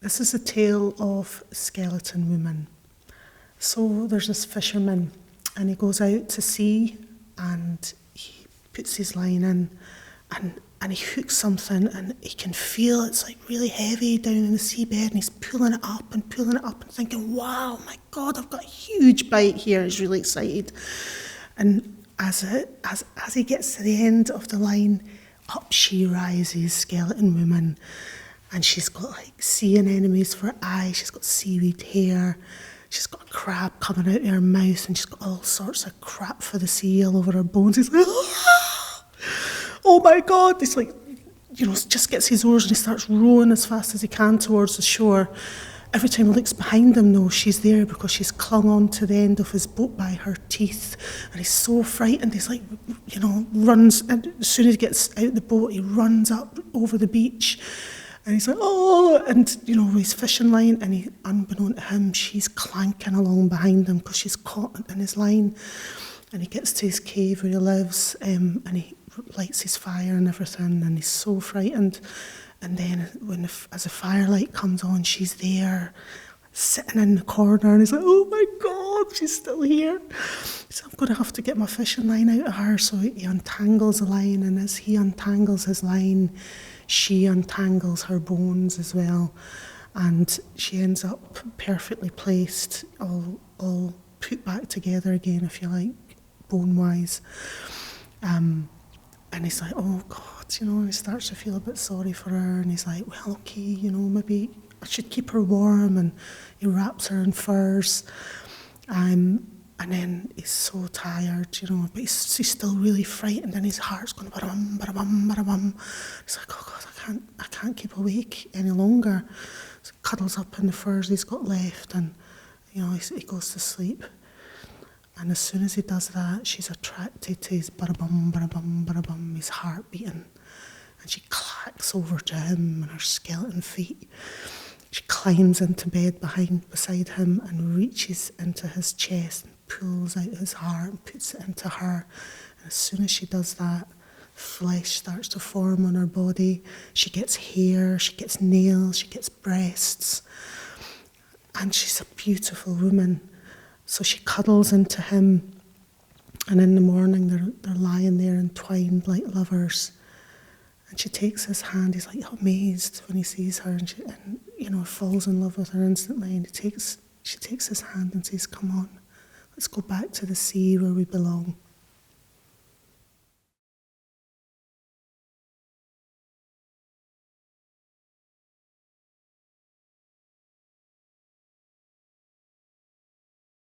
This is a tale of Skeleton Woman. So there's this fisherman and he goes out to sea and he puts his line in and he hooks something and he can feel it's like really heavy down in the seabed and he's pulling it up and thinking, wow, my God, I've got a huge bite here. He's really excited. And as he gets to the end of the line, up she rises, Skeleton Woman. And she's got like sea anemones for eyes, she's got seaweed hair, she's got a crab coming out of her mouth, and she's got all sorts of crap for the sea all over her bones. He's like, oh my God. He's like, just gets his oars and he starts rowing as fast as he can towards the shore. Every time he looks behind him, though, she's there because she's clung on to the end of his boat by her teeth. And he's so frightened, he's like, runs, and as soon as he gets out the boat, he runs up over the beach. And he's like, oh, and, with his fishing line, and unbeknown to him, she's clanking along behind him because she's caught in his line. And he gets to his cave where he lives, and he lights his fire and everything, and he's so frightened. And then as the firelight comes on, she's there, sitting in the corner, and he's like, oh my God, she's still here. So I'm going to have to get my fishing line out of her. So he untangles the line, and as he untangles his line, she untangles her bones as well, and she ends up perfectly placed, all put back together again, if you like, bone-wise. And he's like, oh God, and he starts to feel a bit sorry for her, and he's like, well, okay, maybe I should keep her warm, and he wraps her in furs. And then he's so tired, but he's still really frightened, and his heart's going ba-da-bum, ba-da-bum, ba-da-bum. He's like, oh God, I can't keep awake any longer. So he cuddles up in the furs he's got left, and he goes to sleep. And as soon as he does that, she's attracted to his ba-da-bum, ba-da-bum, ba-da-bum, his heart beating. And she clacks over to him on her skeleton feet. She climbs into bed beside him and reaches into his chest and pulls out his heart and puts it into her. And as soon as she does that, flesh starts to form on her body. She gets hair, she gets nails, she gets breasts. And she's a beautiful woman. So she cuddles into him, and in the morning they're lying there entwined like lovers. And she takes his hand. He's like amazed when he sees her, and falls in love with her instantly. And she takes his hand and says, "Come on, let's go back to the sea where we belong."